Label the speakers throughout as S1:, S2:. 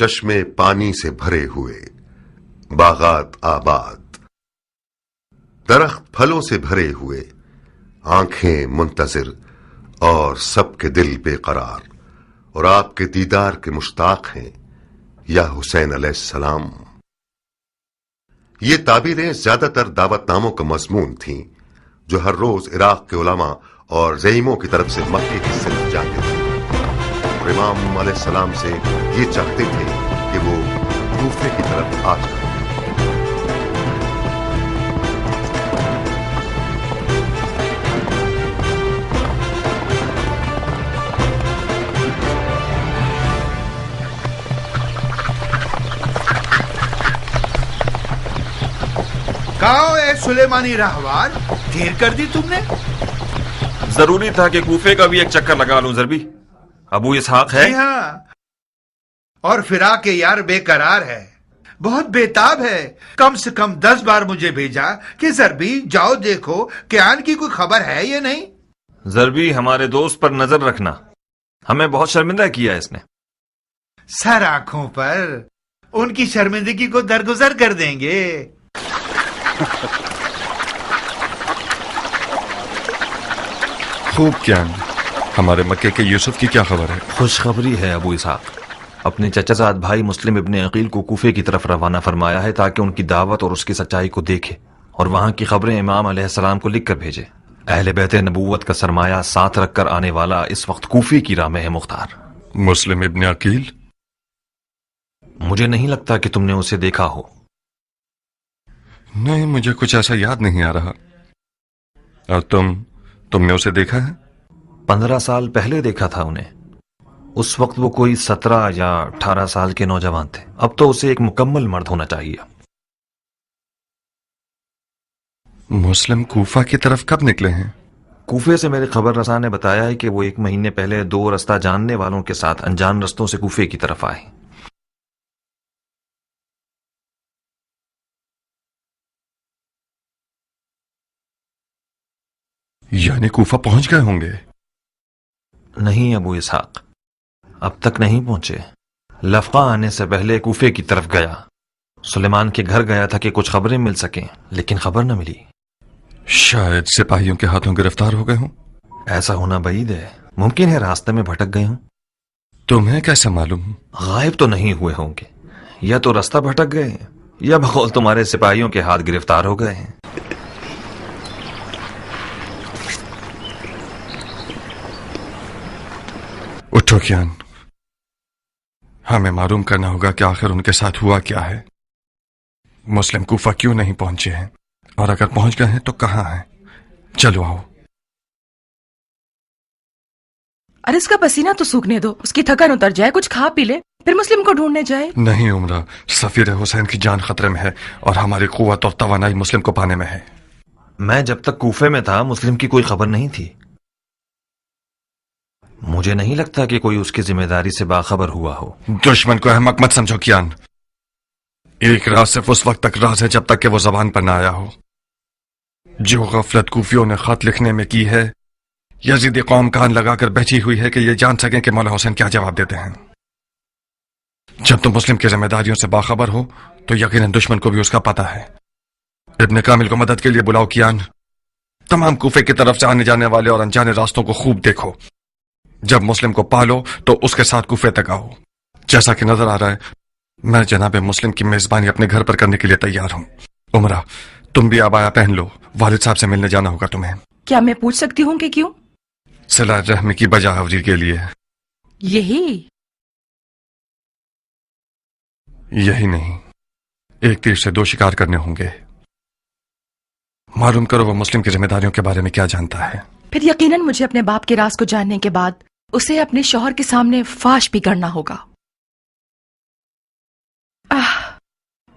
S1: چشمے پانی سے بھرے ہوئے، باغات آباد، درخت پھلوں سے بھرے ہوئے، آنکھیں منتظر اور سب کے دل بے قرار، اور آپ کے دیدار کے مشتاق ہیں یا حسین علیہ السلام۔ یہ تعبیریں زیادہ تر دعوت ناموں کا مضمون تھیں جو ہر روز عراق کے علماء اور زعیموں کی طرف سے مکی کی سمت جاتے تھے، اور امام علیہ السلام سے یہ چاہتے تھے کہ وہ کوفے کی طرف آ جائیں۔
S2: کہاں اے سلیمانی راہوار، دیر کر دی تم نے؟
S3: ضروری تھا کہ کوفے کا بھی ایک چکر لگا لوں ضربی۔ ابو اسحاق ہے؟
S2: جی ہاں، اور فراق یار بے قرار ہے، بہت بےتاب ہے۔ کم سے کم 10 بار مجھے بھیجا کہ ضربی جاؤ دیکھو کہ آن کی کوئی خبر ہے یا نہیں۔
S3: ضربی، ہمارے دوست پر نظر رکھنا، ہمیں بہت شرمندہ کیا اس نے۔
S2: سر آنکھوں پر، ان کی شرمندگی کو درگزر کر دیں گے۔
S4: خوب کیا ہمارے مکے کے یوسف کی کیا خبر ہے؟
S3: خوشخبری ہے ابو اسحاق، اپنے چچا زاد بھائی مسلم ابن عقیل کو کوفے کی طرف روانہ فرمایا ہے تاکہ ان کی دعوت اور اس کی سچائی کو دیکھے اور وہاں کی خبریں امام علیہ السلام کو لکھ کر بھیجے۔ اہل بیت نبوت کا سرمایہ ساتھ رکھ کر آنے والا اس وقت کوفے کی راہ میں ہے مختار۔
S4: مسلم ابن عقیل؟
S3: مجھے نہیں لگتا کہ تم نے اسے دیکھا ہو۔
S4: نہیں، مجھے کچھ ایسا یاد نہیں آ رہا۔ اور تم نے اسے دیکھا ہے؟
S3: 15 سال پہلے دیکھا تھا انہیں، اس وقت وہ کوئی 17 یا 18 سال کے نوجوان تھے، اب تو اسے ایک مکمل مرد ہونا چاہیے۔
S4: مسلم کوفہ کی طرف کب نکلے ہیں؟
S3: کوفے سے میرے خبر رساں نے بتایا ہے کہ وہ 1 مہینے پہلے 2 رستہ جاننے والوں کے ساتھ انجان رستوں سے کوفے کی طرف آئے۔
S4: یعنی کوفہ پہنچ گئے ہوں گے؟
S3: نہیں ابو اسحاق، اب تک نہیں پہنچے۔ لفقہ آنے سے پہلے کوفے کی طرف گیا، سلیمان کے گھر گیا تھا کہ کچھ خبریں مل سکیں، لیکن خبر نہ ملی۔
S4: شاید سپاہیوں کے ہاتھوں گرفتار ہو گئے ہوں۔
S3: ایسا ہونا بعید ہے، ممکن ہے راستے میں بھٹک گئے ہوں۔
S4: تمہیں کیسے معلوم؟
S3: غائب تو نہیں ہوئے ہوں گے، یا تو رستہ بھٹک گئے ہیں یا بقول تمہارے سپاہیوں کے ہاتھ گرفتار ہو گئے ہیں۔
S4: اٹھو کیان، ہمیں معلوم کرنا ہوگا کہ آخر ان کے ساتھ ہوا کیا ہے۔ مسلم کوفہ کیوں نہیں پہنچے ہیں، اور اگر پہنچ گئے ہیں تو کہاں ہیں؟ چلو آؤ۔
S5: ارے اس کا پسینہ تو سوکھنے دو، اس کی تھکن اتر جائے، کچھ کھا پی لے، پھر مسلم کو ڈھونڈنے جائے۔
S4: نہیں عمرہ، سفیر حسین کی جان خطرے میں ہے اور ہماری قوت اور توانائی مسلم کو پانے میں ہے۔
S3: میں جب تک کوفے میں تھا مسلم کی کوئی خبر نہیں تھی، مجھے نہیں لگتا کہ کوئی اس کی ذمہ داری سے باخبر ہوا ہو۔
S4: دشمن کو احمق مت سمجھو کیان، ایک راز صرف اس وقت تک راز ہے جب تک کہ وہ زبان پر نہ آیا ہو۔ جو غفلت کوفیوں نے خط لکھنے میں کی ہے، یزیدی قوم کان لگا کر بیٹھی ہوئی ہے کہ یہ جان سکیں کہ مولا حسین کیا جواب دیتے ہیں۔ جب تم مسلم کی ذمہ داریوں سے باخبر ہو تو یقیناً دشمن کو بھی اس کا پتہ ہے۔ ابن کامل کو مدد کے لیے بلاؤ کیان، تمام کوفے کی طرف سے آنے جانے والے اور انجانے راستوں کو خوب دیکھو۔ جب مسلم کو پالو تو اس کے ساتھ کوفے تک آؤ۔ جیسا کہ نظر آ رہا ہے میں جناب مسلم کی میزبانی اپنے گھر پر کرنے کے لیے تیار ہوں۔ عمرہ، تم بھی عبایا پہن لو، والد صاحب سے ملنے جانا ہوگا تمہیں۔
S5: کیا میں پوچھ سکتی ہوں کہ کیوں؟
S4: صلہ رحمی کی بجا آوری کے لیے۔ یہی نہیں، ایک تیر سے 2 شکار کرنے ہوں گے۔ معلوم کرو وہ مسلم کی ذمہ داریوں کے بارے میں کیا جانتا ہے۔
S5: پھر یقیناً مجھے اپنے باپ کے راز کو جاننے کے بعد اسے اپنے شوہر کے سامنے فاش بھی کرنا ہوگا۔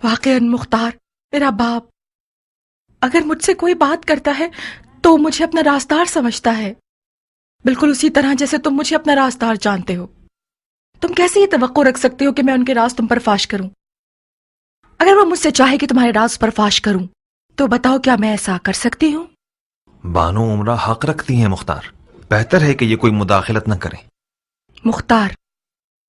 S5: واقعاً مختار، میرا باپ اگر مجھ سے کوئی بات کرتا ہے تو مجھے اپنا رازدار سمجھتا ہے، بالکل اسی طرح جیسے تم مجھے اپنا رازدار جانتے ہو۔ تم کیسے یہ توقع رکھ سکتے ہو کہ میں ان کے راز تم پر فاش کروں؟ اگر وہ مجھ سے چاہے کہ تمہارے راز پر فاش کروں تو بتاؤ کیا میں ایسا کر سکتی ہوں؟
S3: بانو عمرہ حق رکھتی ہیں مختار، بہتر ہے کہ یہ کوئی مداخلت نہ کریں۔
S5: مختار،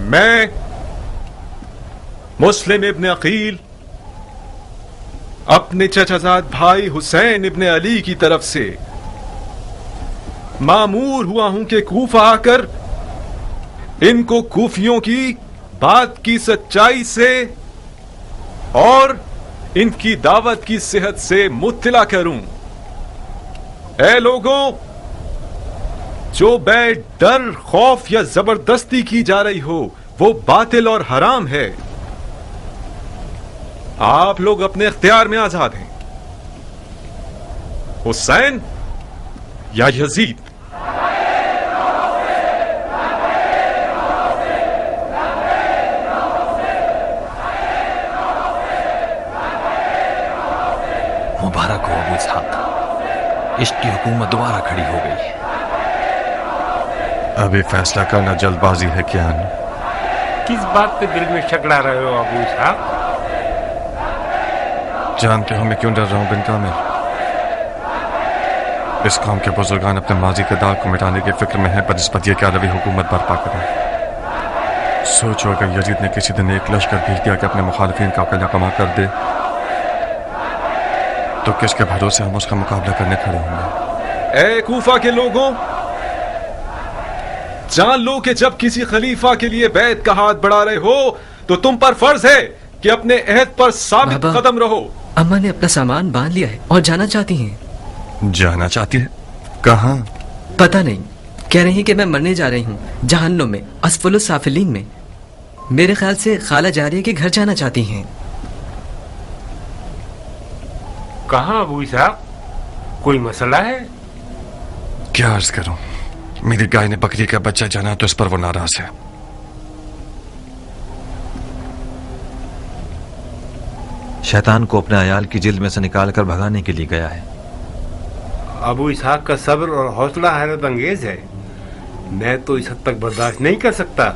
S6: میں مسلم ابن عقیل اپنے چچا زاد بھائی حسین ابن علی کی طرف سے مامور ہوا ہوں کہ کوفہ آ کر ان کو کوفیوں کی بات کی سچائی سے اور ان کی دعوت کی صحت سے مطلع کروں۔ اے لوگوں، جو بیع ڈر، خوف یا زبردستی کی جا رہی ہو وہ باطل اور حرام ہے۔ آپ لوگ اپنے اختیار میں آزاد ہیں، حسین یا یزید۔
S3: مبارک ہو ابو اسحاق، عشق کی حکومت دوبارہ کھڑی ہو گئی ہے۔
S4: ابھی فیصلہ کرنا جلد بازی ہے کیا؟
S7: کس بات پہ دل میں شک لا رہے ہو ابو اسحاق؟
S4: جانتے ہو میں کیوں ڈر رہا ہوں بن کامل؟ اس قوم کے بزرگان اپنے ماضی کے داغ کو مٹانے کی فکر میں ہیں بنسبت یہ کہ عربی حکومت برپا کریں۔ سوچو اگر یزید نے کسی دن ایک لشکر بھیج دیا کہ اپنے مخالفین کا قلعہ کما کر دے تو کس کے بھروسے ہم اس کا مقابلہ کرنے کھڑے ہوں گے؟
S6: اے کوفہ کے لوگوں، جان لو کہ جب کسی خلیفہ کے لیے بیعت کا ہاتھ بڑھا رہے ہو تو تم پر فرض ہے کہ اپنے عہد پر ثابت قدم رہو۔
S8: اما نے اپنا سامان باندھ لیا ہے اور جانا چاہتی ہیں۔
S4: جانا چاہتی ہے؟ کہاں؟
S8: پتہ نہیں، کہہ رہی ہیں کہ میں مرنے جا رہی ہوں جہنم میں، اسفل السافلین میں۔ میرے خیال سے خالہ جاریہ کے گھر جانا چاہتی ہیں۔
S7: کہاں ابو اسحاق؟ کوئی مسئلہ ہے؟
S4: کیا عرض کروں، میری گائے نے بکری کا بچہ جانا تو اس پر وہ ناراض ہے۔
S3: شیطان کو اپنے عیال کی جلد میں سے نکال کر بھگانے کے لیے گیا ہے۔
S7: ابو اسحاق کا صبر اور حوصلہ حیرت انگیز ہے، میں تو اس حد تک برداشت نہیں کر سکتا۔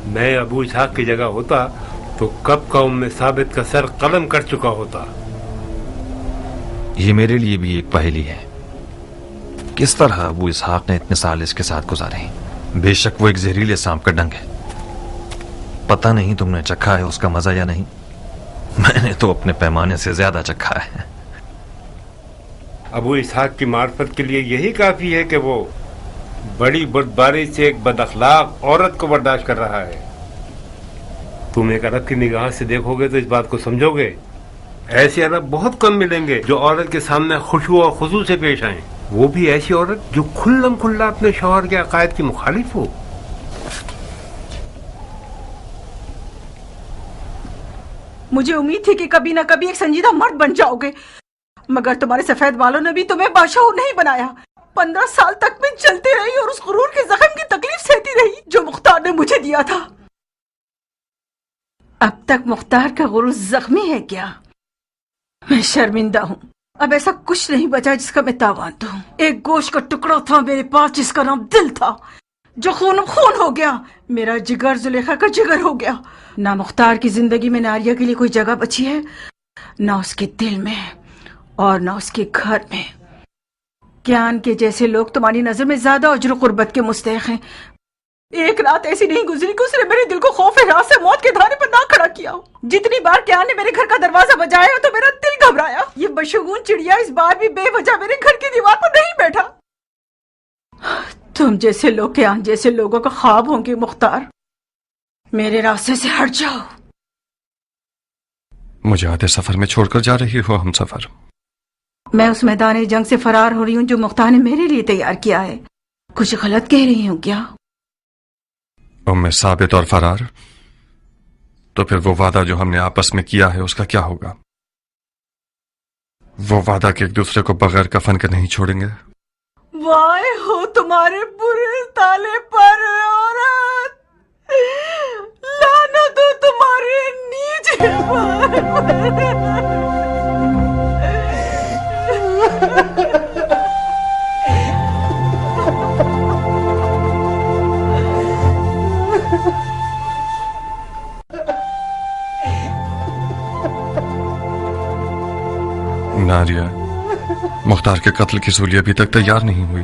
S7: میں ابو اسحاق کی جگہ ہوتا تو کب کا ام ثابت کا سر قلم کر چکا ہوتا۔
S3: یہ میرے لیے بھی ایک پہیلی ہے، کس طرح ابو اسحاق نے اتنے سال اس کے ساتھ گزارے ہیں۔ بے شک وہ ایک زہریلے سانپ کا ڈنگ ہے، پتہ نہیں تم نے چکھا ہے اس کا مزہ یا نہیں، میں نے تو اپنے پیمانے سے زیادہ چکھا ہے۔
S7: ابو اسحاق کی معرفت کے لیے یہی کافی ہے کہ وہ بڑی بردباری سے ایک بد اخلاق عورت کو برداشت کر رہا ہے۔ تم ایک عرب کی نگاہ سے دیکھو گے تو اس بات کو سمجھو گے۔ ایسے عرب بہت کم ملیں گے جو عورت کے سامنے خشوع اور خضوع سے پیش آئیں، وہ بھی ایسی عورت جو کھلم کھلا اپنے شوہر کے عقائد کی مخالف ہو۔
S9: مجھے امید تھی کہ کبھی نہ کبھی ایک سنجیدہ مرد بن جاؤ گے، مگر تمہارے سفید بالوں نے بھی تمہیں بادشاہ نہیں بنایا۔ 15 سال تک میں چلتی رہی اور اس غرور کے زخم کی تکلیف سہتی رہی جو مختار نے مجھے دیا تھا۔ اب تک مختار کا غرور زخمی ہے کیا؟ میں شرمندہ ہوں، اب ایسا کچھ نہیں بچا جس کا میں تاوان دوں۔ ایک گوشت کا ٹکڑا تھا میرے پاس جس کا نام دل تھا، جو خون خون ہو گیا۔ میرا جگر زلیخا کا جگر ہو گیا۔ نہ مختار کی زندگی میں ناریہ کے لیے کوئی جگہ بچی ہے، نہ اس کے دل میں اور نہ اس کے گھر میں۔ کیان کے جیسے لوگ تمہاری نظر میں زیادہ اجر و قربت کے مستحق ہیں۔ ایک رات ایسی نہیں گزری کہ اس نے میرے دل کو خوف رات سے موت کے دھارے پر نہ کھڑا کیا ہو۔ جتنی بار کیان نے میرے گھر کا دروازہ بجایا تو میرا دل گھبرایا۔ یہ بشگون چڑیا اس بار بھی بے وجہ میرے گھر کی دیوار پر نہیں بیٹھا۔ تم جیسے لوگ کیان جیسے لوگوں کا خواب ہوں گے مختار، میرے راستے سے ہٹ جاؤ۔
S4: مجھے آدھے سفر میں چھوڑ کر جا رہی ہو ہم سفر؟
S9: میں اس میدان جنگ سے فرار ہو رہی ہوں جو مختار نے میرے لیے تیار کیا ہے۔ کچھ غلط کہہ رہی ہوں کیا؟
S4: ام ثابت اور فرار؟ تو پھر وہ وعدہ جو ہم نے آپس میں کیا ہے اس کا کیا ہوگا؟ وہ وعدہ کہ ایک دوسرے کو بغیر کفن کے نہیں چھوڑیں گے؟
S9: وائے ہو تمہارے برے تالے پر عورت، لعنت ہو تمہارے نیچے پر۔
S4: ناریہ، مختار کے قتل کی سولی ابھی تک تیار نہیں ہوئی،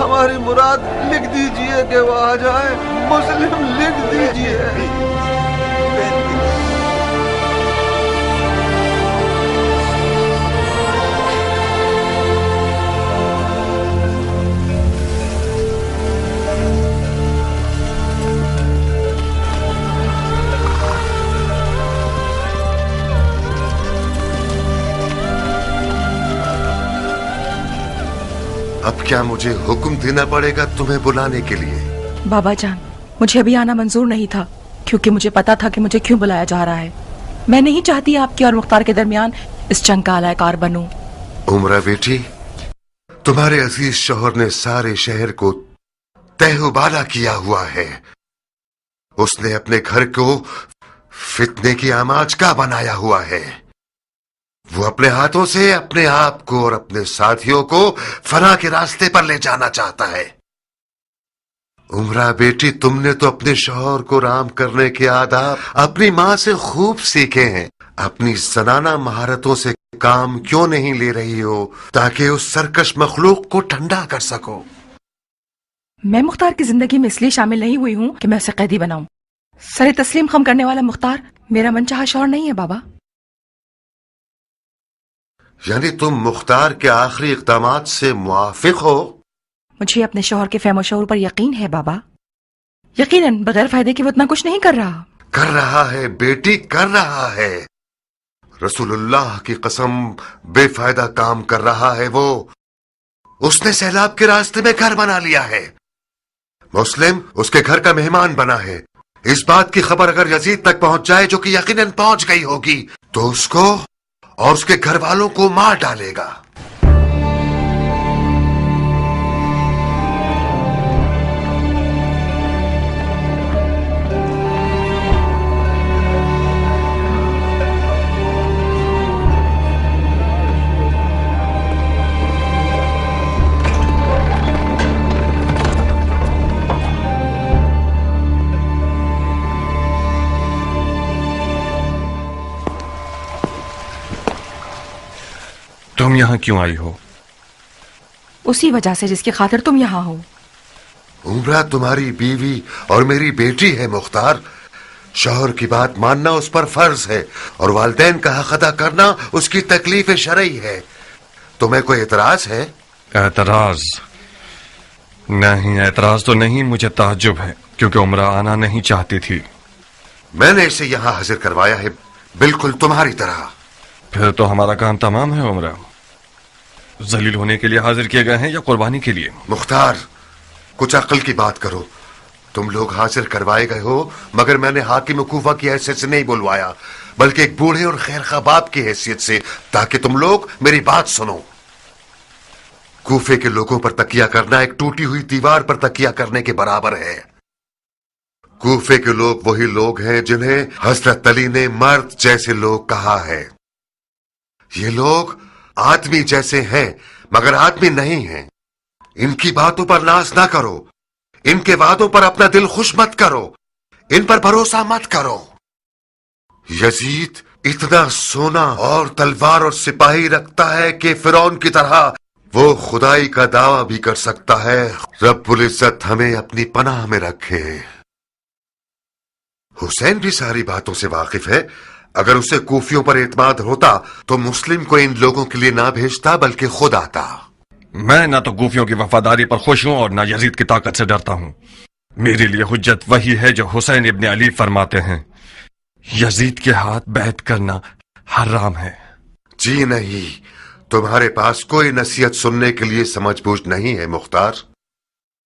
S10: ہماری مراد لکھ دیجئے کہ وہ آ جائے. مسلم لکھ دیجئے.
S1: اب کیا مجھے حکم دینا پڑے گا تمہیں بلانے کے لیے؟
S5: بابا جان، مجھے ابھی آنا منظور نہیں تھا کیونکہ مجھے پتا تھا کہ مجھے کیوں بلایا جا رہا ہے. میں نہیں چاہتی آپ کے اور مختار کے درمیان اس جنگ کا اعلی کار بنوں.
S1: عمرہ بیٹی، تمہارے عزیز شوہر نے سارے شہر کو تہو بالا کیا ہوا ہے. اس نے اپنے گھر کو فتنے کی آماج کا بنایا ہوا ہے. وہ اپنے ہاتھوں سے اپنے آپ کو اور اپنے ساتھیوں کو فنا کے راستے پر لے جانا چاہتا ہے. عمرہ بیٹی، تم نے تو اپنے شوہر کو رام کرنے کے آداب اپنی ماں سے خوب سیکھے ہیں. اپنی زنانہ مہارتوں سے کام کیوں نہیں لے رہی ہو تاکہ اس سرکش مخلوق کو ٹھنڈا کر سکو؟
S5: میں مختار کی زندگی میں اس لیے شامل نہیں ہوئی ہوں کہ میں اسے قیدی بناؤں. سر تسلیم خم کرنے والا مختار میرا من چاہا شوہر نہیں ہے بابا.
S1: یعنی تم مختار کے آخری اقدامات سے موافق ہو؟
S5: مجھے اپنے شوہر کے فہم و شعور پر یقین ہے بابا. یقیناً بغیر فائدے کے وہ اتنا کچھ نہیں کر رہا.
S1: کر رہا ہے بیٹی، کر رہا ہے. رسول اللہ کی قسم بے فائدہ کام کر رہا ہے وہ. اس نے سیلاب کے راستے میں گھر بنا لیا ہے. مسلم اس کے گھر کا مہمان بنا ہے. اس بات کی خبر اگر یزید تک پہنچ جائے، جو کہ یقیناً پہنچ گئی ہوگی، تو اس کو اور اس کے گھر والوں کو مار ڈالے گا.
S4: تم یہاں کیوں آئی ہو؟
S5: اسی وجہ سے جس کی خاطر تم یہاں ہو.
S1: عمرہ تمہاری بیوی اور میری بیٹی ہے مختار. شوہر کی بات ماننا اس پر فرض ہے اور والدین کا حق ادا کرنا اس کی تکلیف شرعی ہے. تمہیں کوئی اعتراض ہے؟
S4: اعتراض نہیں، اعتراض تو نہیں، مجھے تعجب ہے کیونکہ عمرہ آنا نہیں چاہتی تھی.
S1: میں نے اسے یہاں حاضر کروایا ہے بالکل تمہاری طرح.
S4: پھر تو ہمارا کام تمام ہے. عمرہ ذلیل ہونے کے لیے حاضر کیے گئے ہیں یا قربانی کے لیے؟
S1: مختار، کچھ عقل کی بات کرو. تم لوگ حاضر کوائے گئے ہو، مگر میں نے حاکم کوفہ کی حیثیت سے نہیں بلوایا، بلکہ ایک بوڑھے اور خیر خواہ باپ کی حیثیت سے، تاکہ تم لوگ میری بات سنو. کوفے کے لوگوں پر تکیہ کرنا ایک ٹوٹی ہوئی دیوار پر تکیہ کرنے کے برابر ہے. کوفے کے لوگ وہی لوگ ہیں جنہیں حضرت علی نے مرد جیسے لوگ کہا ہے. یہ لوگ آدمی جیسے ہیں مگر آدمی نہیں ہیں. ان کی باتوں پر ناز نہ کرو، ان کے وعدوں پر اپنا دل خوش مت کرو، ان پر بھروسہ مت کرو. یزید اتنا سونا اور تلوار اور سپاہی رکھتا ہے کہ فرعون کی طرح وہ خدائی کا دعویٰ بھی کر سکتا ہے. رب العزت ہمیں اپنی پناہ میں رکھے. حسین بھی ساری باتوں سے واقف ہے. اگر اسے کوفیوں پر اعتماد ہوتا تو مسلم کو ان لوگوں کے لیے نہ بھیجتا بلکہ خود آتا.
S4: میں نہ تو کوفیوں کی وفاداری پر خوش ہوں اور نہ یزید کی طاقت سے ڈرتا ہوں. میرے لیے حجت وہی ہے جو حسین ابن علی فرماتے ہیں، یزید کے ہاتھ بیعت کرنا حرام ہے.
S1: جی نہیں، تمہارے پاس کوئی نصیحت سننے کے لیے سمجھ بوجھ نہیں ہے مختار.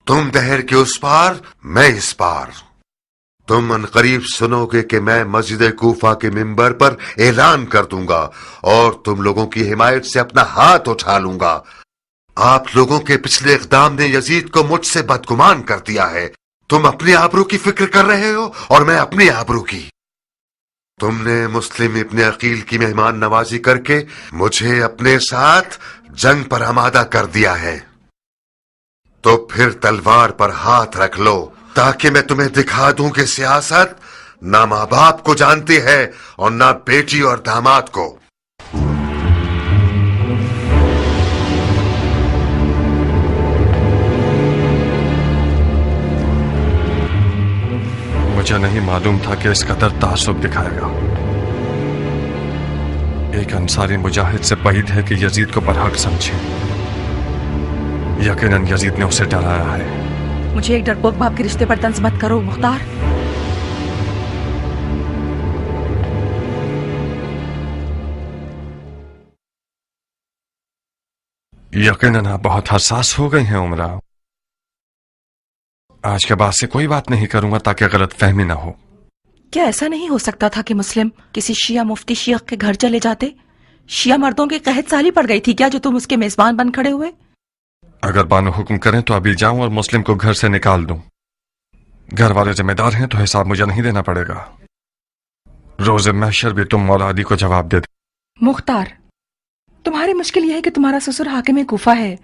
S1: تم دہر کے اس پار، میں اس پار. تم عنقریب سنو گے کہ میں مسجد کوفہ کے منبر پر اعلان کر دوں گا اور تم لوگوں کی حمایت سے اپنا ہاتھ اٹھا لوں گا. آپ لوگوں کے پچھلے اقدام نے یزید کو مجھ سے بدگمان کر دیا ہے. تم اپنی آبرو کی فکر کر رہے ہو اور میں اپنی آبرو کی. تم نے مسلم ابن عقیل کی مہمان نوازی کر کے مجھے اپنے ساتھ جنگ پر آمادہ کر دیا ہے. تو پھر تلوار پر ہاتھ رکھ لو تاکہ میں تمہیں دکھا دوں کہ سیاست نہ ماں باپ کو جانتی ہے اور نہ بیٹی اور داماد کو.
S4: مجھے نہیں معلوم تھا کہ اس قدر تعصب دکھائے گا. ایک انصاری مجاہد سے بعید ہے کہ یزید کو برحق سمجھے. یقیناً یزید نے اسے ڈرایا ہے.
S5: مجھے ایک ڈرپوک باپ کے رشتے پر طنز مت کرو مختار.
S4: یقیناً آپ بہت حساس ہو گئی ہیں عمرہ. آج کے بعد سے کوئی بات نہیں کروں گا تاکہ غلط فہمی نہ ہو.
S5: کیا ایسا نہیں ہو سکتا تھا کہ مسلم کسی شیعہ مفتی شیعہ کے گھر چلے جاتے؟ شیعہ مردوں کی قحط سالی پڑ گئی تھی کیا جو تم اس کے میزبان بن کھڑے ہوئے؟
S4: اگر بانو حکم کریں تو ابھی جاؤں اور مسلم کو گھر سے نکال دوں. گھر والے ذمہ دار ہیں تو حساب مجھے نہیں دینا پڑے گا. روز محشر بھی تم مولا علی کو جواب دے دو.
S5: مختار، تمہاری مشکل یہ ہے کہ تمہارا سسر حاکم کوفہ ہے.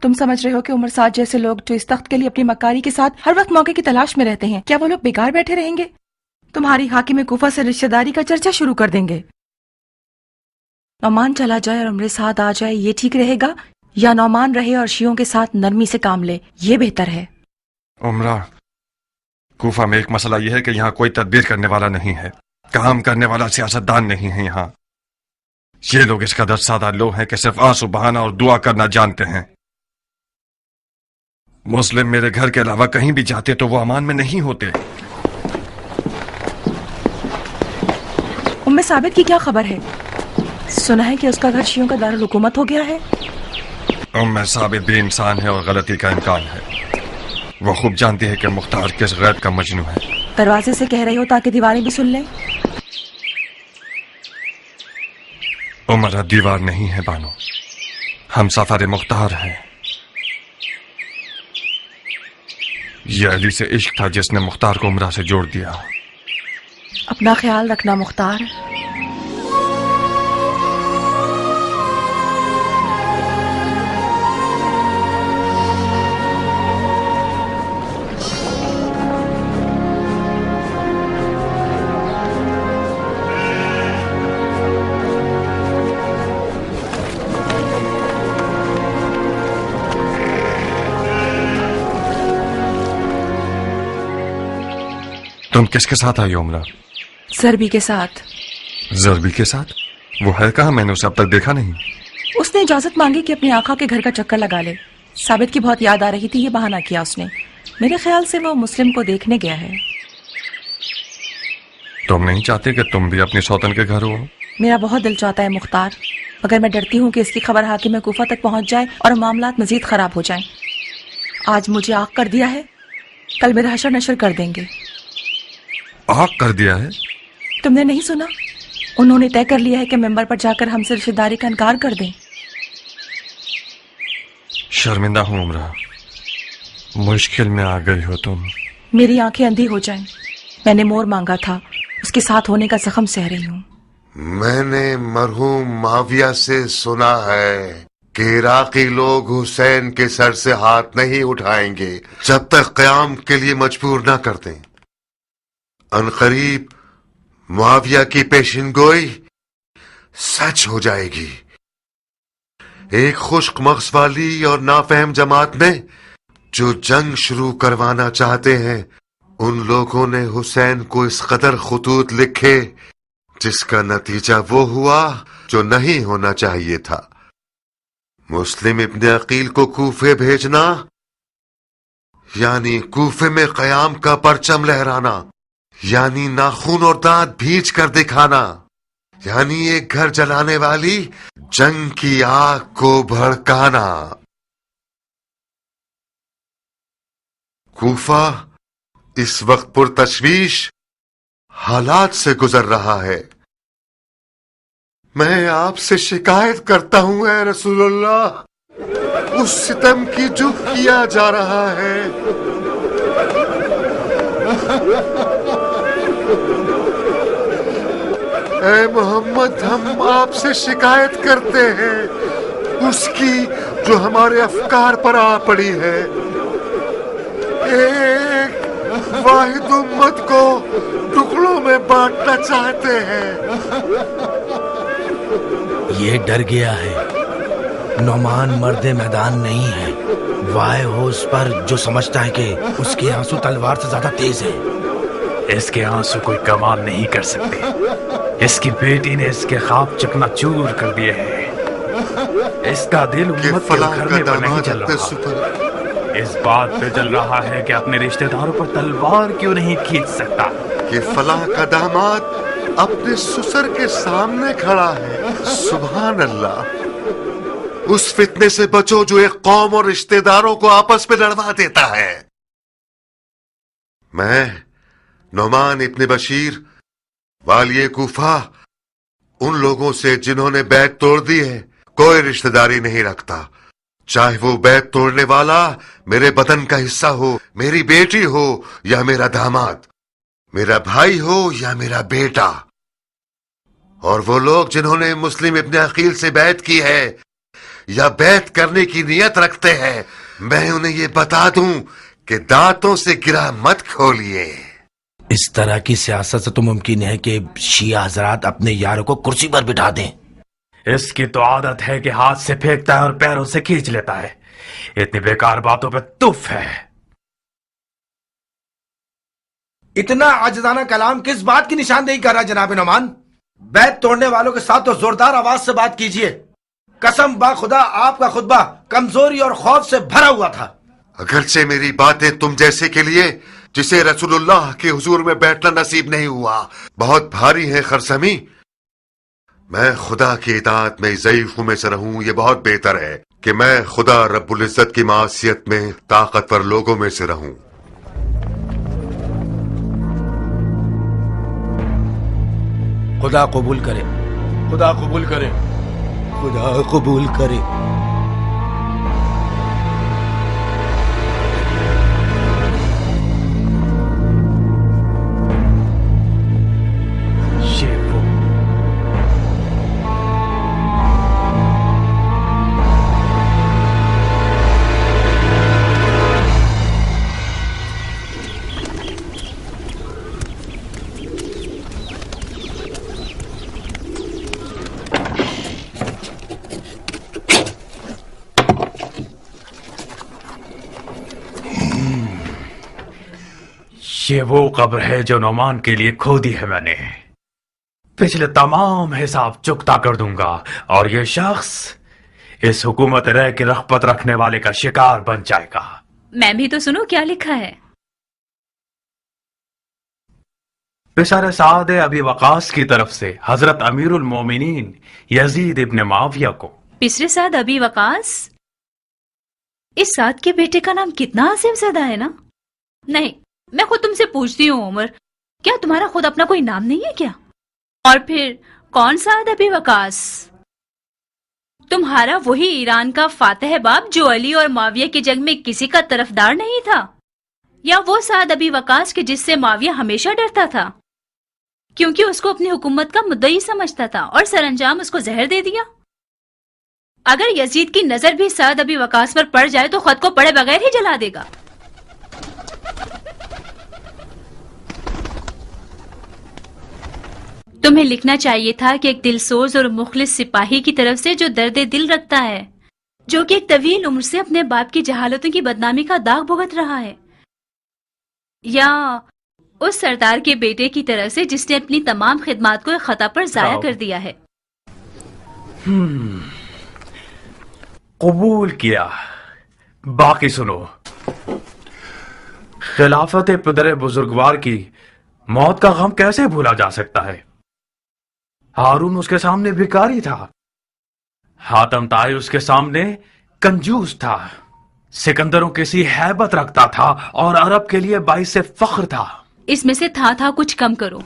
S5: تم سمجھ رہے ہو کہ عمر سعد جیسے لوگ جو اس تخت کے لیے اپنی مکاری کے ساتھ ہر وقت موقع کی تلاش میں رہتے ہیں، کیا وہ لوگ بیکار بیٹھے رہیں گے؟ تمہاری حاکم کوفہ سے رشتہ داری کا چرچا شروع کر دیں گے. نعمان چلا جائے اور عمر سعد آ جائے، یہ ٹھیک رہے گا یا نعمان رہے اور شیعوں کے ساتھ نرمی سے کام لے؟ یہ بہتر ہے.
S4: عمرہ، کوفہ میں ایک مسئلہ یہ ہے کہ یہاں کوئی تدبیر کرنے والا نہیں ہے، کام کرنے والا سیاستدان نہیں ہے. یہاں یہ لوگ اس قدر سادہ لوگ ہیں کہ صرف آنسو بہانا اور دعا کرنا جانتے ہیں. مسلم میرے گھر کے علاوہ کہیں بھی جاتے تو وہ امان میں نہیں ہوتے.
S5: ام ثابت کی کیا خبر ہے؟ سنا ہے کہ اس کا گھر شیعوں کا دارالحکومت ہو گیا ہے.
S4: ام ثابت بھی انسان ہے اور غلطی کا امکان ہے. وہ خوب جانتی ہے کہ مختار کس غیرت کا مجنوں ہے.
S5: دروازے سے کہہ رہی ہو تاکہ دیواریں بھی سن لیں.
S4: عمرہ دیوار نہیں ہے بانو، ہم سفر مختار ہیں. یہ علی سے عشق تھا جس نے مختار کو عمرہ سے جوڑ دیا.
S5: اپنا خیال رکھنا مختار.
S4: تم کس کے ساتھ آئی عمرہ؟
S5: زربی کے ساتھ.
S4: زربی کے ساتھ؟ وہ ہے کہاں؟ میں نے اسے اب تک دیکھا نہیں.
S5: اس نے اجازت مانگی کہ اپنی آقا کے گھر کا چکر لگا لے. ثابت کی بہت یاد آ رہی تھی، یہ بہانہ کیا اس نے. میرے خیال سے وہ مسلم کو دیکھنے گیا ہے.
S4: تم نہیں چاہتے کہ تم بھی اپنی سوتن کے گھر ہو؟
S5: میرا بہت دل چاہتا ہے مختار، مگر میں ڈرتی ہوں کہ اس کی خبر حاکم کوفہ تک پہنچ جائے اور معاملات مزید خراب ہو جائیں. آج مجھے آگ کر دیا ہے، کل میرا حشر نشر کر دیں گے.
S4: آگ کر دیا ہے؟
S5: تم نے نہیں سنا؟ انہوں نے طے کر لیا ہے کہ ممبر پر جا کر ہم سے رشتہ داری کا انکار کر دیں.
S4: شرمندہ ہوں عمرہ، مشکل میں آ گئی ہو تم.
S5: میری آنکھیں اندھی ہو جائیں. میں نے مور مانگا تھا، اس کے ساتھ ہونے کا زخم سہ رہی ہوں.
S1: میں نے مرحوم معاویہ سے سنا ہے کہ عراقی لوگ حسین کے سر سے ہاتھ نہیں اٹھائیں گے جب تک قیام کے لیے مجبور نہ کر دیں. عنقریب معاویہ کی پیشن گوئی سچ ہو جائے گی. ایک خشک مغز والی اور نافہم جماعت میں جو جنگ شروع کروانا چاہتے ہیں، ان لوگوں نے حسین کو اس قدر خطوط لکھے جس کا نتیجہ وہ ہوا جو نہیں ہونا چاہیے تھا. مسلم ابن عقیل کو کوفے بھیجنا یعنی کوفے میں قیام کا پرچم لہرانا، یعنی ناخون اور دانت بھینچ کر دکھانا، یعنی ایک گھر جلانے والی جنگ کی آگ کو بھڑکانا. کوفہ اس وقت پرتشویش حالات سے گزر رہا ہے. میں آپ سے شکایت کرتا ہوں اے رسول اللہ، اس ستم کی جو کیا جا رہا ہے. اے محمد، ہم آپ سے شکایت کرتے ہیں اس کی جو ہمارے افکار پر آ پڑی ہے. ایک واحد امت کو ٹکڑوں میں بانٹنا چاہتے ہیں.
S11: یہ ڈر گیا ہے. نعمان مرد میدان نہیں ہے. وائے ہو اس پر جو سمجھتا ہے کہ اس کے آنسو تلوار سے زیادہ تیز ہے.
S12: اس کے آنسو کوئی کمال نہیں کر سکتے. اس کی بیٹی نے اس کے خواب چکنا چور کر دیے ہیں. اس کا دل امت کے گھرنے پر نہیں چل رہا. اس بات پہ چل رہا ہے کہ اپنے رشتہ داروں پر تلوار کیوں نہیں کھینچ سکتا.
S1: کہ فلاں کا داماد اپنے سسر کے سامنے کھڑا ہے. سبحان اللہ. اس فتنے سے بچو جو ایک قوم اور رشتہ داروں کو آپس میں لڑوا دیتا ہے. میں نعمان ابن بشیر والی کوفہ ان لوگوں سے جنہوں نے بیعت توڑ دی ہے کوئی رشتہ داری نہیں رکھتا. چاہے وہ بیعت توڑنے والا میرے بدن کا حصہ ہو، میری بیٹی ہو یا میرا داماد، میرا بھائی ہو یا میرا بیٹا. اور وہ لوگ جنہوں نے مسلم ابن عقیل سے بیعت کی ہے یا بیعت کرنے کی نیت رکھتے ہیں، میں انہیں یہ بتا دوں کہ دانتوں سے گرہ مت کھولیے.
S11: اس طرح کی سیاست سے تو ممکن ہے کہ شیعہ حضرات اپنے یاروں کو کرسی پر بٹھا دیں.
S12: اس کی تو عادت ہے کہ ہاتھ سے پھینکتا ہے اور پیروں سے کھینچ لیتا ہے. اتنی بیکار باتوں پہ تف ہے.
S11: اتنا عاجزانہ کلام کس بات کی نشاندہی کر رہا جناب نعمان؟ بیعت توڑنے والوں کے ساتھ تو زوردار آواز سے بات کیجئے. قسم با خدا آپ کا خطبہ کمزوری اور خوف سے بھرا ہوا تھا.
S1: اگرچہ میری باتیں تم جیسے کے لیے جسے رسول اللہ کے حضور میں بیٹھنا نصیب نہیں ہوا بہت بھاری ہے خرسمی. میں خدا کی اطاعت میں ضعیفوں میں سے رہوں، یہ بہت بہتر ہے کہ میں خدا رب العزت کی معصیت میں طاقتور لوگوں میں سے رہوں.
S11: خدا قبول کرے، خدا قبول کرے، خدا قبول کرے.
S12: یہ وہ قبر ہے جو نعمان کے لیے کھودی ہے میں نے. پچھلے تمام حساب چکتا کر دوں گا اور یہ شخص اس حکومت رہ کی رغبت رکھنے والے کا شکار بن جائے گا.
S13: میں بھی تو سنو کیا لکھا ہے.
S12: بشار سعد ابی وقاص کی طرف سے حضرت امیر المومنین یزید ابن معاویہ کو.
S13: پسر سعد ابی وقاص؟ اس سعد کے بیٹے کا نام کتنا عظیم زدہ ہے نا. نہیں، میں خود تم سے پوچھتی ہوں عمر، کیا تمہارا خود اپنا کوئی نام نہیں ہے کیا؟ اور پھر کون سعد ابی وقاص؟ تمہارا وہی ایران کا فاتح باب جو علی اور معاویہ کی جنگ میں کسی کا طرفدار نہیں تھا، یا وہ سعد ابی وقاص کے جس سے معاویہ ہمیشہ ڈرتا تھا کیونکہ اس کو اپنی حکومت کا مدعی سمجھتا تھا اور سر انجام اس کو زہر دے دیا؟ اگر یزید کی نظر بھی سعد ابی وقاص پر پڑ جائے تو خود کو پڑے بغیر ہی جلا دے گا. تمہیں لکھنا چاہیے تھا کہ ایک دل سوز اور مخلص سپاہی کی طرف سے جو درد دل رکھتا ہے، جو کہ ایک طویل عمر سے اپنے باپ کی جہالتوں کی بدنامی کا داغ بھگت رہا ہے، یا اس سردار کے بیٹے کی طرف سے جس نے اپنی تمام خدمات کو ایک خطا پر ضائع کر دیا ہے.
S12: قبول کیا. باقی سنو. خلافت پدر بزرگوار کی موت کا غم کیسے بھولا جا سکتا ہے؟ ہارون اس کے سامنے بھکاری تھا، حاتم طائی اس کے سامنے کنجوس تھا، سکندروں کسی ہیبت رکھتا تھا اور عرب کے لیے باعث فخر تھا.
S13: اس میں سے تھا کچھ کم کرو.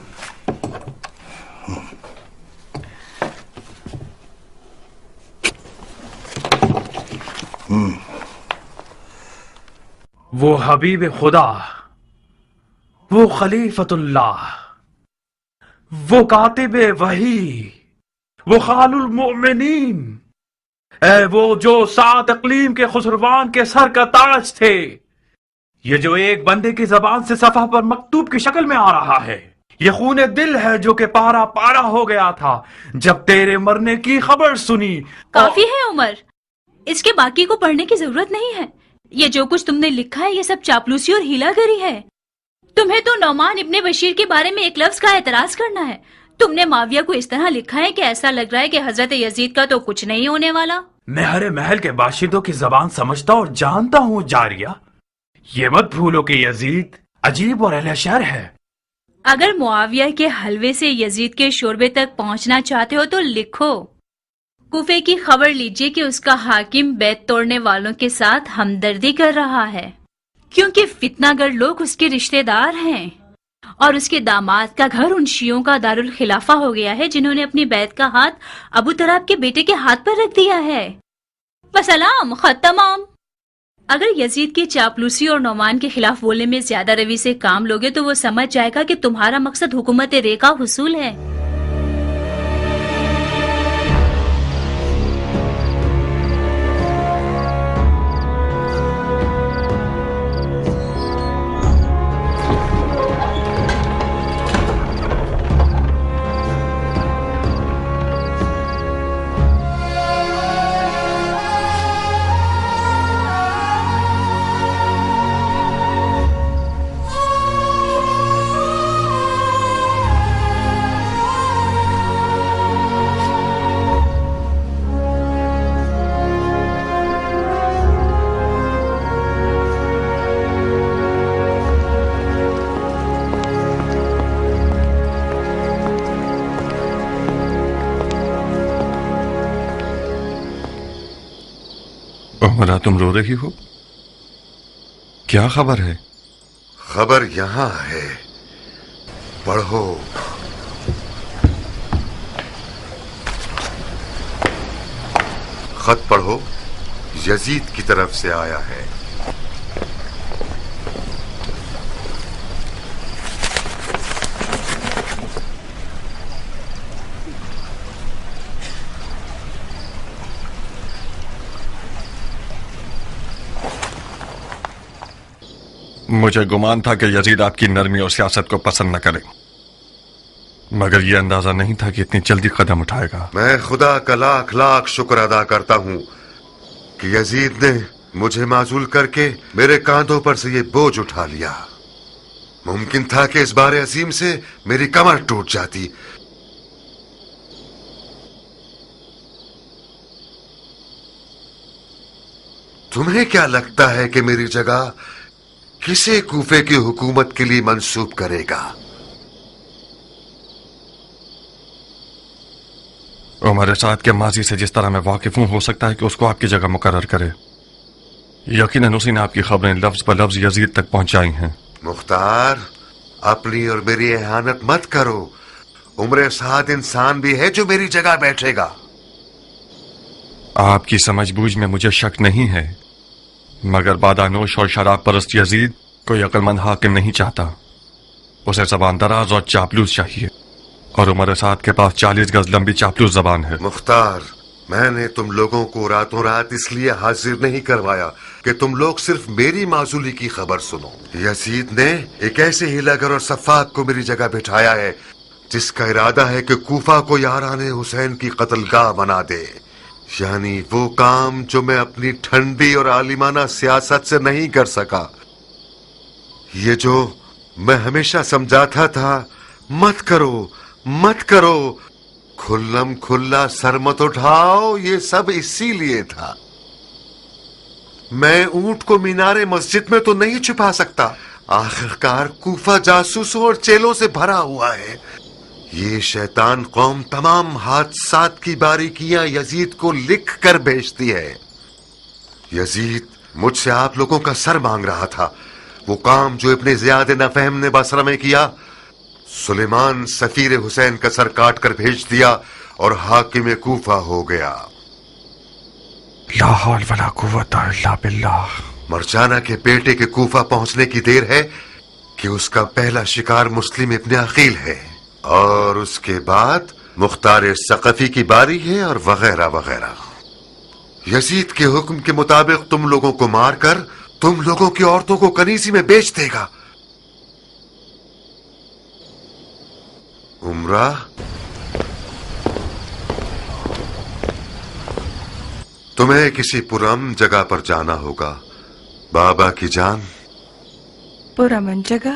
S12: وہ حبیب خدا، وہ خلیفت اللہ، وہ کاتب وحی، وہ خال المؤمنین، اے وہ جو 7 اقلیم کے خسروان کے سر کا تاج تھے. یہ جو ایک بندے کی زبان سے صفحہ پر مکتوب کی شکل میں آ رہا ہے، یہ خون دل ہے جو کہ پارا پارا ہو گیا تھا جب تیرے مرنے کی خبر سنی.
S13: کافی ہے عمر، اس کے باقی کو پڑھنے کی ضرورت نہیں ہے. یہ جو کچھ تم نے لکھا ہے یہ سب چاپلوسی اور ہیلا گری ہے. تمہیں تو نعمان ابن بشیر کے بارے میں ایک لفظ کا اعتراض کرنا ہے. تم نے معاویہ کو اس طرح لکھا ہے کہ ایسا لگ رہا ہے کہ حضرت یزید کا تو کچھ نہیں ہونے والا.
S12: میں ہر محل کے باشندوں کی زبان سمجھتا اور جانتا ہوں جاریہ. یہ مت بھولو کہ یزید عجیب اور اہل شر ہے.
S13: اگر معاویہ کے حلوے سے یزید کے شوربے تک پہنچنا چاہتے ہو تو لکھو. کوفے کی خبر لیجئے کہ اس کا حاکم بیت توڑنے والوں کے ساتھ ہمدردی کر رہا ہے، کیونکہ فتنہ گر لوگ اس کے رشتہ دار ہیں، اور اس کے داماد کا گھر ان شیعوں کا دارالخلافہ ہو گیا ہے جنہوں نے اپنی بیت کا ہاتھ ابو طراب کے بیٹے کے ہاتھ پر رکھ دیا ہے. وسلام، خط تمام. اگر یزید کی چاپلوسی اور نعمان کے خلاف بولنے میں زیادہ روی سے کام لوگے تو وہ سمجھ جائے گا کہ تمہارا مقصد حکومت رے کا حصول ہے.
S4: عمرہ، تم رو رہی ہو؟ کیا خبر ہے؟
S1: خبر یہاں ہے، پڑھو. خط پڑھو، یزید کی طرف سے آیا ہے.
S4: مجھے گمان تھا کہ یزید آپ کی نرمی اور سیاست کو پسند نہ کرے، مگر یہ اندازہ نہیں تھا کہ اتنی جلدی قدم اٹھائے گا.
S1: میں خدا کا لاکھ لاکھ شکر ادا کرتا ہوں کہ یزید نے مجھے معزول کر کے میرے کاندھوں پر سے یہ بوجھ اٹھا لیا. ممکن تھا کہ اس بار عظیم سے میری کمر ٹوٹ جاتی. تمہیں کیا لگتا ہے کہ میری جگہ کسے کوفے کی حکومت کے لیے منسوب کرے گا؟
S4: عمر سعد کے ماضی سے جس طرح میں واقف ہوں، ہو سکتا ہے کہ اس کو آپ کی جگہ مقرر کرے. یقیناً اسی نے آپ کی خبریں لفظ پر لفظ یزید تک پہنچائی ہیں.
S1: مختار، اپنی اور میری اہانت مت کرو. عمر سعد انسان بھی ہے جو میری جگہ بیٹھے گا.
S4: آپ کی سمجھ بوجھ میں مجھے شک نہیں ہے، مگر بادانوش اور شراب پرست یزید کوئی عقل مند حاکم نہیں چاہتا. اسے زبان دراز اور چاپلوس چاہیے، اور عمر سعد کے پاس 40 گز لمبی چاپلوس زبان ہے.
S1: مختار، میں نے تم لوگوں کو راتوں رات اس لیے حاضر نہیں کروایا کہ تم لوگ صرف میری معزولی کی خبر سنو. یزید نے ایک ایسے ہیلا گر اور سفاک کو میری جگہ بٹھایا ہے جس کا ارادہ ہے کہ کوفہ کو یاران حسین کی قتل گاہ بنا دے. یعنی وہ کام جو میں اپنی ٹھنڈی اور عالمانہ سیاست سے نہیں کر سکا. یہ جو میں ہمیشہ سمجھاتا تھا مت کرو مت کرو، کھلم کھلا سر مت اٹھاؤ، یہ سب اسی لیے تھا. میں اونٹ کو مینار مسجد میں تو نہیں چھپا سکتا. آخرکار کوفہ جاسوسوں اور چیلوں سے بھرا ہوا ہے. یہ شیطان قوم تمام حادثات کی باریکیاں یزید کو لکھ کر بھیجتی ہے. یزید مجھ سے آپ لوگوں کا سر مانگ رہا تھا. وہ کام جو ابن زیاد نفہم نے بصرہ میں کیا، سلیمان سفیر حسین کا سر کاٹ کر بھیج دیا اور حاکم کوفہ ہو گیا.
S4: لا حول ولا قوت الا باللہ.
S1: مرجانہ کے بیٹے کے کوفہ پہنچنے کی دیر ہے کہ اس کا پہلا شکار مسلم ابن عقیل ہے، اور اس کے بعد مختار ثقفی کی باری ہے، اور وغیرہ وغیرہ. یزید کے حکم کے مطابق تم لوگوں کو مار کر تم لوگوں کی عورتوں کو کنیزی میں بیچ دے گا. عمرہ، تمہیں کسی پرامن جگہ پر جانا ہوگا. بابا کی جان.
S5: پرامن جگہ؟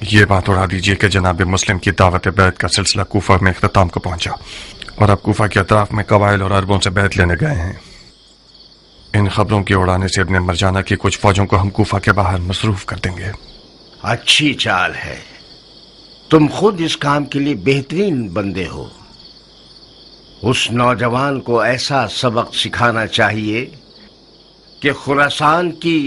S4: یہ بات اڑا دیجئے کہ جناب مسلم کی دعوت بیعت کا سلسلہ کوفہ میں اختتام کو پہنچا اور اب کوفہ کے اطراف میں قبائل اور عربوں سے بیعت لینے گئے ہیں۔ ان خبروں کے اڑانے سے ابن مرجانہ کی کچھ فوجوں کو ہم کوفہ کے باہر مصروف کر دیں گے۔
S14: اچھی چال ہے، تم خود اس کام کے لیے بہترین بندے ہو۔ اس نوجوان کو ایسا سبق سکھانا چاہیے کہ خراسان کی